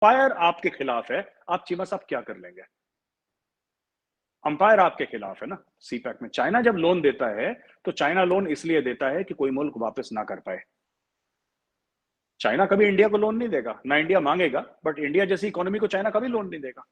Fire आपके खिलाफ है, आप चीमा साहब क्या कर लेंगे? अंपायर आपके खिलाफ है ना सीपैक में। चाइना जब लोन देता है तो चाइना लोन इसलिए देता है कि कोई मुल्क वापस ना कर पाए। चाइना कभी इंडिया को लोन नहीं देगा, ना इंडिया मांगेगा, बट इंडिया जैसी इकोनॉमी को चाइना कभी लोन नहीं देगा।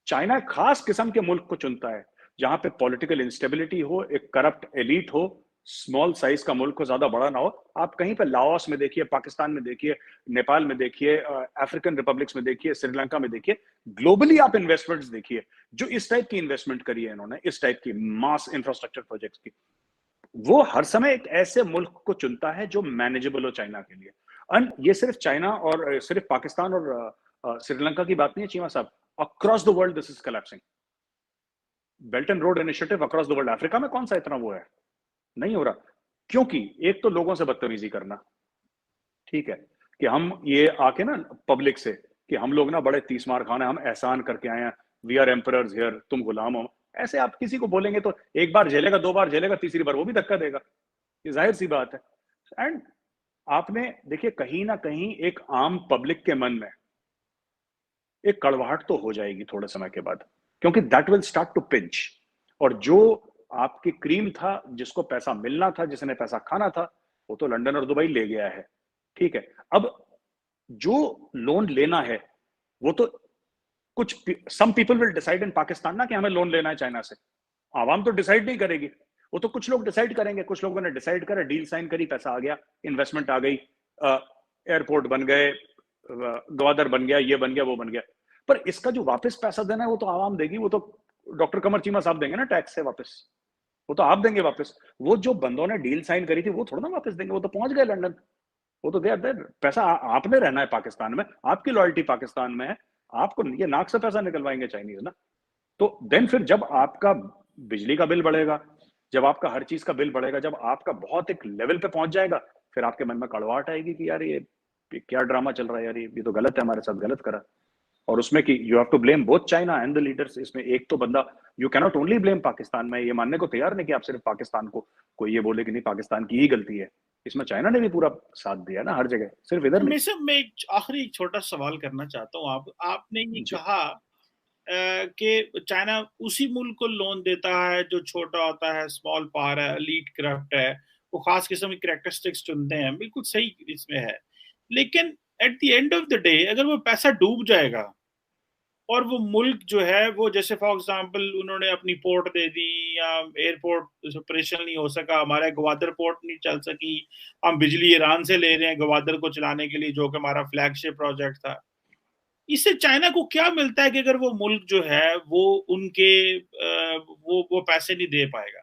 चाइना एक खास किस्म के मुल्क को चुनता है जहां पे पॉलिटिकल इंस्टेबिलिटी हो, एक करप्ट एलिट हो, स्मॉल साइज का मुल्क हो, ज्यादा बड़ा ना हो। आप कहीं पे लाओस में देखिए, पाकिस्तान में देखिए, नेपाल में देखिए, अफ्रीकन रिपब्लिक्स में देखिए, श्रीलंका में देखिए, ग्लोबली आप इन्वेस्टमेंट्स देखिए जो इस टाइप की इन्वेस्टमेंट करी है इन्होंने, इस टाइप की मास इंफ्रास्ट्रक्चर प्रोजेक्ट्स की। वो हर समय एक ऐसे मुल्क को चुनता है जो मैनेजेबल हो चाइना के लिए। एंड ये सिर्फ चाइना और सिर्फ पाकिस्तान और श्रीलंका की बात नहीं है चीमा साहब, across the world this is collapsing. Belt and road initiative across the world, Africa में कौन सा इतना वो है, नहीं हो रहा। क्योंकि एक तो लोगों से बदतमीजी करना, ठीक है, कि हम ये आके ना पब्लिक से कि हम लोग ना बड़े तीस मार खाने, हम एहसान करके आए हैं, वी आर एम्परर्स हियर, तुम गुलाम हो। ऐसे आप किसी को बोलेंगे तो एक बार झेलेगा, दो बार झेलेगा, तीसरी बार वो भी धक्का देगा, ये जाहिर सी बात है। एंड आपने देखिए कहीं ना कहीं एक आम पब्लिक के मन में एक कड़वाहट तो हो जाएगी थोड़े समय के बाद, क्योंकि that will start to pinch. और जो आपकी क्रीम था, जिसको पैसा मिलना था, जिसने पैसा खाना था, वो तो लंदन और दुबई ले गया है, ठीक है। अब जो लोन लेना है वो तो कुछ some people will decide in Pakistan ना कि हमें लोन लेना है चाइना से। आवाम तो डिसाइड नहीं करेगी, वो तो कुछ लोग डिसाइड करेंगे। कुछ लोगों ने डिसाइड करा, डील साइन करी, पैसा आ गया, इन्वेस्टमेंट आ गई, एयरपोर्ट बन गए, गवादर बन गया, ये बन गया, वो बन गया। पर इसका जो वापस पैसा देना है वो तो आवाम देगी, वो तो डॉक्टर कमर चीमा साहब देंगे ना टैक्स से वापस, वो तो आप देंगे वापस। वो जो बंदों ने डील साइन करी थी वो थोड़ा ना वापस देंगे, वो तो पहुंच गए लंदन, वो तो दे पैसा आपने रहना है पाकिस्तान में, आपकी लॉयल्टी पाकिस्तान में है, आपको ये नाक से पैसा निकलवाएंगे चाइनीज ना। तो देन फिर जब आपका बिजली का बिल बढ़ेगा, जब आपका हर चीज का बिल बढ़ेगा, जब आपका बहुत एक लेवल पे पहुंच जाएगा, फिर आपके मन में कड़वाहट आएगी कि यार ये क्या ड्रामा चल रहा है यार, ये तो गलत है, हमारे साथ गलत करा। और उसमें कि you have to blame both China and the leaders. इसमें एक तो बंदा, you cannot only blame Pakistan. में ये मानने को तैयार नहीं कि आप सिर्फ पाकिस्तान को कोई ये बोले कि नहीं पाकिस्तान की ही गलती है, इसमें चाइना ने भी पूरा साथ दिया ना हर जगह, सिर्फ इधर नहीं। मैं एक आखिरी एक छोटा सवाल करना चाहता हूँ। आपने ये जी कहा कि चाइना उसी मुल्क को लोन देता है जो छोटा होता है, स्मॉल पावर है, एलीट करप्ट है, वो खास किस्म की कैरेक्टरिस्टिक्स चुनते हैं, बिल्कुल सही इसमें है। लेकिन at the end of the day अगर वो पैसा डूब जाएगा और वो मुल्क जो है वो, जैसे फॉर एग्जांपल उन्होंने अपनी पोर्ट दे दी या एयरपोर्ट ऑपरेशनल नहीं हो सका, हमारा ग्वादर पोर्ट नहीं चल सकी, हम बिजली ईरान से ले रहे हैं ग्वादर को चलाने के लिए जो कि हमारा फ्लैगशिप प्रोजेक्ट था। इससे चाइना को क्या मिलता है कि अगर वो मुल्क जो है वो उनके वो पैसे नहीं दे पाएगा?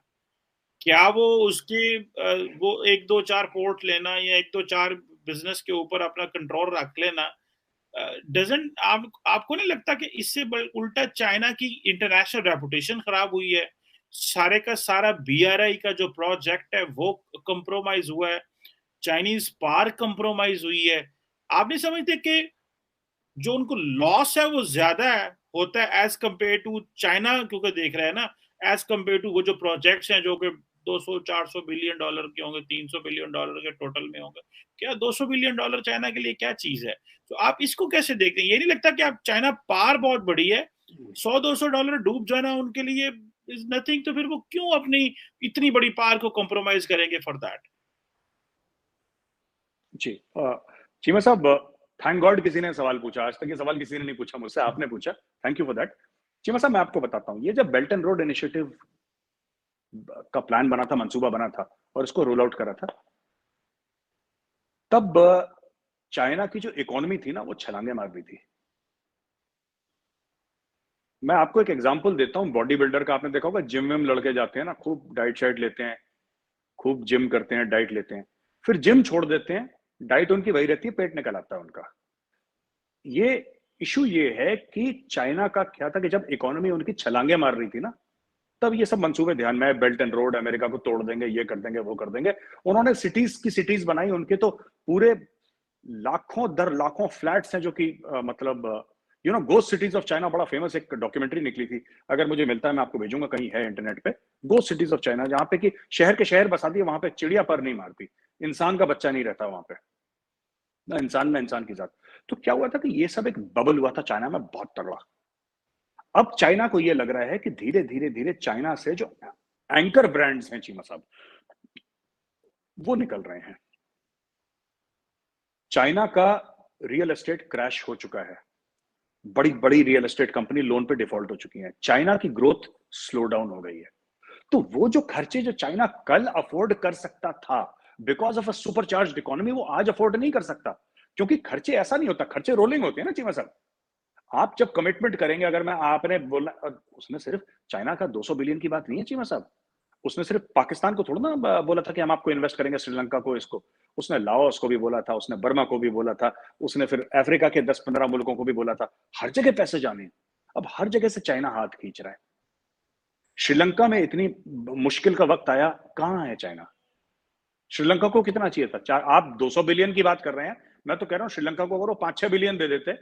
क्या वो उसके वो एक दो चार पोर्ट लेना या एक दो चार बिजनेस के ऊपर अपना कंट्रोल रख लेना, डजंट आपको नहीं लगता कि इससे उल्टा चाइना की इंटरनेशनल रेपुटेशन खराब हुई है? सारे का सारा बीआरआई का जो प्रोजेक्ट है वो कंप्रोमाइज हुआ है, चाइनीज पार्क कंप्रोमाइज हुई है। आप नहीं समझते कि जो उनको लॉस है वो ज्यादा है होता है एज कंपेयर टू चाइना, क्योंकि देख रहे हैं ना, एज कंपेयर टू वो जो प्रोजेक्ट्स हैं जो कि 200-400 बिलियन डॉलर के होंगे, 300 बिलियन डॉलर के टोटल में होंगे। क्या 200 बिलियन डॉलर चाइना के लिए क्या चीज है? तो आप इसको कैसे देखते हैं? ये नहीं लगता कि आप चाइना पार बहुत बड़ी है, 100-200 डॉलर डूब जाना उनके लिए इज नथिंग, तो फिर वो क्यों अपनी इतनी बड़ी पार को कॉम्प्रोमाइज करेंगे फॉर दैट? जी चीमा साहब, थैंक गॉड किसी ने सवाल पूछा, आज तक ये सवाल किसी ने नहीं पूछा मुझसे, आपने पूछा, thank you for that. Cheema साहब मैं आपको बताता हूँ, ये जब बेल्ट एंड रोड इनिशिएटिव का प्लान बना था, मंसूबा बना था और इसको रोल आउट करा था, तब चाइना की जो इकोनॉमी थी ना वो छलांगे मार रही थी। मैं आपको एक एग्जांपल देता हूँ, बॉडी बिल्डर का आपने देखा होगा, जिम में लड़के जाते हैं ना, खूब डाइट शाइट लेते हैं, खूब जिम करते हैं, डाइट लेते हैं, फिर जिम छोड़ देते हैं, डाइट उनकी वही रहती है, पेट निकल आता है उनका। ये इशू ये है कि चाइना का क्या था कि जब इकोनॉमी उनकी छलांगे मार रही थी ना, तब ये सब मंसूबे ध्यान में, बेल्ट एंड रोड, अमेरिका को तोड़ देंगे, ये कर देंगे, वो कर देंगे। उन्होंने सिटीज की सिटीज बनाई, उनके तो पूरे लाखों दर लाखों फ्लैट्स हैं जो कि मतलब गोस्ट सिटीज ऑफ चाइना, बड़ा फेमस एक डॉक्यूमेंट्री निकली थी, अगर मुझे मिलता है मैं आपको भेजूंगा, कहीं है इंटरनेट पे, गोस्ट सिटीज ऑफ चाइना, जहां पे कि शहर के शहर बसा दिए, वहां पे चिड़िया पर नहीं मारती, इंसान का बच्चा नहीं रहता वहां पे, ना इंसान की जात। तो क्या हुआ था कि ये सब एक बबल हुआ था चाइना में बहुत तगड़ा। अब चाइना को ये लग रहा है कि धीरे धीरे धीरे चाइना से जो एंकर ब्रांड्स हैं चीमा साहब, वो निकल रहे हैं। चाइना का रियल एस्टेट क्रैश हो चुका है, बड़ी बड़ी रियल एस्टेट कंपनी लोन पे डिफॉल्ट हो चुकी है, चाइना की ग्रोथ स्लो डाउन हो गई है। तो वो जो खर्चे जो चाइना कल अफोर्ड कर सकता था because of a supercharged economy, वो आज अफोर्ड नहीं कर सकता, क्योंकि खर्चे ऐसा नहीं होता, खर्चे रोलिंग होते हैं ना चीमा साहब। आप जब कमिटमेंट करेंगे, अगर मैं आपने बोला, उसने सिर्फ चाइना का 200 बिलियन की बात नहीं है चीमा साहब, उसने सिर्फ पाकिस्तान को थोड़ा ना बोला था कि हम आपको इन्वेस्ट करेंगे, श्रीलंका को, इसको, उसने लाओस को भी बोला था, उसने बर्मा को भी बोला था, उसने फिर अफ्रीका के 10-15 मुल्कों को भी बोला था, हर जगह पैसे जाने। अब हर जगह से चाइना हाथ खींच रहा है। श्रीलंका में इतनी मुश्किल का वक्त आया, कहां है चाइना? श्रीलंका को कितना चाहिए था? आप 200 बिलियन की बात कर रहे हैं, मैं तो कह रहा हूं श्रीलंका को अगर वो 5-6 बिलियन दे देते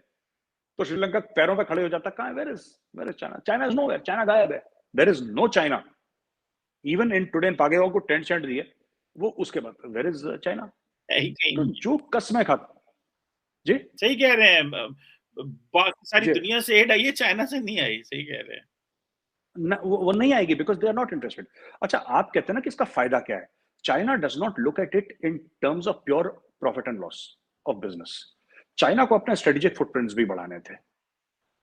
तो श्रीलंका पैरों पे खड़े हो जाता। कहां है? Where is China? China is nowhere, China गायब है, there is no China. Even in today पागेगांव को टेंट शेंट दिए, वो उसके बाद वेयर इज चाइना? है ही कहीं तो नहीं। जो कसमें खा, जी सही कह रहे हैं, बाकी सारी जी दुनिया से एड आई है, चाइना से नहीं आई, सही कह रहे हैं। वो नहीं आएगी because they are not interested. अच्छा, आप कहते हैं ना कि इसका फायदा क्या है? China does not look at it in terms of pure profit and loss of business. China को अपने स्ट्रेटेजिक फुटप्रिंट्स भी बढ़ाने थे।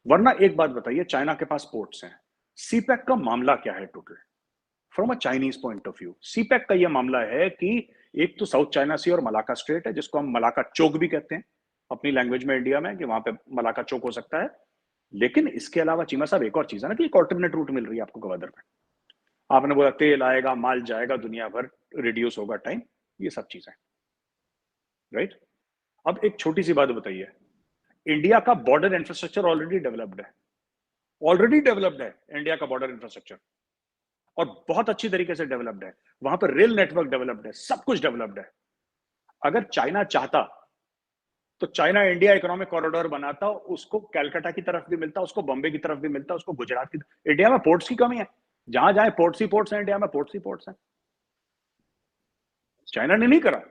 वरना एक बात बताइए, चाइना के पास पोर्ट्स हैं, सीपैक का मामला क्या है total from a Chinese point of view? CPEC का यह मामला है कि एक तो साउथ चाइना सी और मलाका स्ट्रेट है, जिसको हम मलाका चोक भी कहते हैं अपनी लैंग्वेज में इंडिया में, कि वहां पे मलाका चोक हो सकता है। लेकिन इसके अलावा चीमा साहब एक और चीज है ना कि एक ऑल्टरनेट रूट मिल रही है आपको गवादर में। आपने बोला तेल आएगा, माल जाएगा, दुनिया भर रिड्यूस होगा टाइम, ये सब चीजें, राइट? अब एक छोटी सी बात बताइए, इंडिया का बॉर्डर इंफ्रास्ट्रक्चर ऑलरेडी डेवलप्ड है, ऑलरेडी डेवलप्ड है इंडिया का बॉर्डर इंफ्रास्ट्रक्चर, और बहुत अच्छी तरीके से डेवलप्ड है। वहां पर रेल नेटवर्क डेवलप्ड है, सब कुछ डेवलप्ड है। अगर चाइना चाहता तो चाइना इंडिया इकोनॉमिक कॉरिडोर बनाता, उसको कैलकाटा की तरफ भी मिलता, उसको बॉम्बे की तरफ भी मिलता, उसको गुजरात की। इंडिया में पोर्ट्स की कमी है, जहां जाए पोर्ट्स ही पोर्ट्स हैं, इंडिया में पोर्ट्स ही पोर्ट्स हैं। चाइना ने नहीं करा।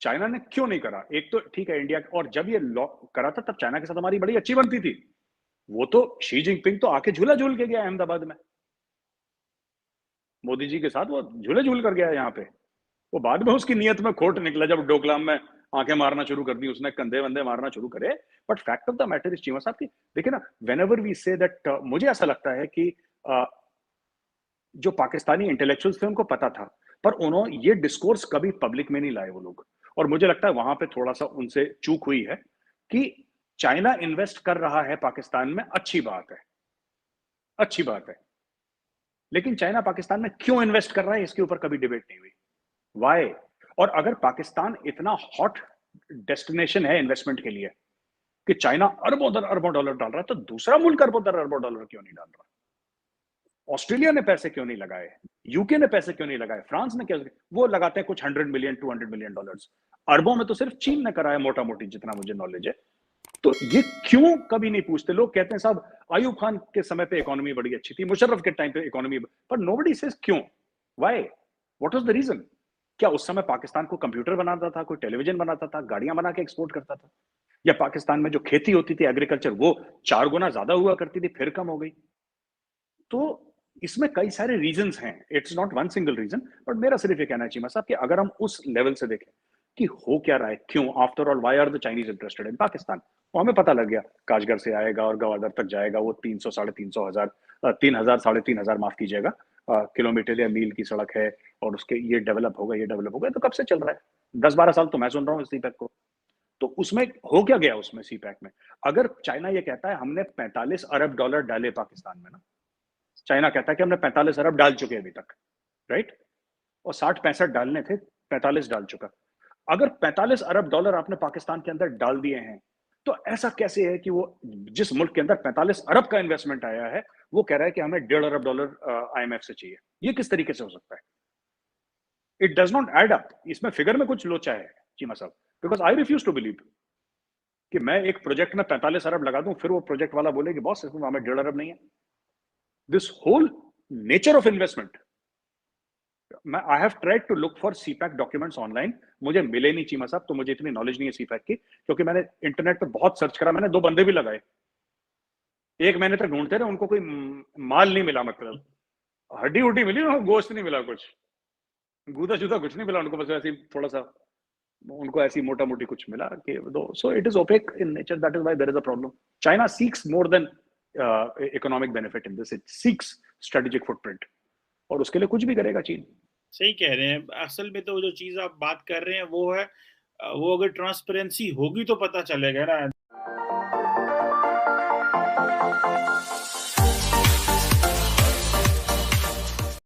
चाइना ने क्यों नहीं करा? एक तो ठीक है इंडिया, और जब ये लॉ करा था तब चाइना के साथ हमारी बड़ी अच्छी बनती थी। वो तो शी जिनपिंग तो आके झूला झूल के गया अहमदाबाद में, मोदी जी के साथ वो झूले झूल कर गया यहाँ पे। वो बाद में उसकी नीयत में खोट निकला जब डोकलाम में आंखें मारना शुरू कर दी उसने, कंधे वंधे मारना शुरू करे। But fact of the matter is Cheema sahab की, देखिए ना, whenever we say that, मुझे ऐसा लगता है कि जो पाकिस्तानी इंटेलेक्चुअल्स थे उनको पता था, पर उन्होंने ये डिस्कोर्स कभी पब्लिक में नहीं लाए वो लोग। और मुझे लगता है वहां पे थोड़ा सा उनसे चूक हुई है कि चाइना इन्वेस्ट कर रहा है पाकिस्तान में, अच्छी बात है, अच्छी बात है, लेकिन चाइना पाकिस्तान में क्यों इन्वेस्ट कर रहा है इसके ऊपर कभी डिबेट नहीं हुई। वाई? और अगर पाकिस्तान इतना हॉट डेस्टिनेशन है इन्वेस्टमेंट के लिए कि चाइना अरबों डॉलर डाल रहा है, तो दूसरा मुल्क अरबों डॉलर क्यों नहीं डाल रहा? ऑस्ट्रेलिया ने पैसे क्यों नहीं लगाए? यूके ने पैसे क्यों नहीं लगाए? फ्रांस ने क्या? वो लगाते हैं कुछ 100 मिलियन 200 मिलियन डॉलर्स। अरबों में तो सिर्फ चीन ने कराया मोटा मोटी, जितना मुझे नॉलेज है। तो ये क्यों कभी नहीं पूछते? लोग कहते हैं साहब आयूब खान के समय पे इकोनॉमी बड़ी अच्छी थी, मुशर्रफ के टाइम पे इकोनॉमी, पर नोबडी सेज क्यों, why, what was the reason? क्या उस समय पाकिस्तान को कंप्यूटर बनाता था, कोई टेलीविजन बनाता था, गाड़ियां बना के एक्सपोर्ट करता था? या पाकिस्तान में जो खेती होती थी एग्रीकल्चर, वो 4 गुना ज्यादा हुआ करती थी, फिर कम हो गई? तो इसमें कई सारे रीजंस हैं, it's not one single reason. But मेरा सिर्फ ये कहना है चीमा साहब कि अगर हम उस लेवल से देखें कि हो क्या रहा है, क्यों, after all why are the Chinese interested in Pakistan, वो हमें पता लग गया। काशगर से आएगा और गवादर तक जाएगा, वो 300 350 हजार 3000 3,500 माफ कीजिएगा किलोमीटर या मील की सड़क है, और उसके ये डेवलप होगा, ये डेवलप होगा। तो कब से चल रहा है? 10-12 साल तो मैं सुन रहा हूँ सी पैक को। तो उसमें हो क्या गया? उसमें सी पैक में अगर चाइना ये कहता है हमने 45 अरब डॉलर डाले पाकिस्तान में ना, चाइना कहता है कि हमने 45 अरब डाल चुके अभी तक, राइट? और 60-65 डालने थे, 45 डाल चुका। अगर 45 अरब डॉलर आपने पाकिस्तान के अंदर डाल दिए हैं, तो ऐसा कैसे है कि वो जिस मुल्क के अंदर 45 अरब का इन्वेस्टमेंट आया है, वो कह रहा है कि हमें 1.5 अरब डॉलर आईएमएफ से चाहिए? ये किस तरीके से हो सकता है? It does not add up. इसमें फिगर में कुछ लोचा है Cheema sahab, because I refuse to believe कि मैं एक प्रोजेक्ट में 45 अरब लगा दूं, फिर वो प्रोजेक्ट वाला बोले कि बॉस इसमें हमें 1.5 अरब नहीं है। This whole nature of investment मैं I have tried to look for CPEC documents online, मुझे मिले नहीं चीमा साहब, तो मुझे इतनी नॉलेज नहीं है सीपैक की, क्योंकि मैंने इंटरनेट पे बहुत सर्च करा, मैंने 2 बंदे भी लगाए, 1 महीने तक ढूंढते रहे, उनको कोई माल नहीं मिला, मतलब हड्डी उड्डी मिली, गोश्त नहीं मिला, कुछ गूदा जुदा कुछ नहीं मिला उनको, बस ऐसे थोड़ा सा उनको ऐसी मोटा मोटी कुछ मिला कि दो, so it is OPEC in nature, that is why there is a problem. China seeks more than economic benefit in this, it seeks strategic footprint, और उसके लिए कुछ भी करेगा चीन। सही कह रहे हैं। असल में तो जो चीज आप बात कर रहे हैं वो है, वो अगर ट्रांसपेरेंसी होगी तो पता चलेगा ना।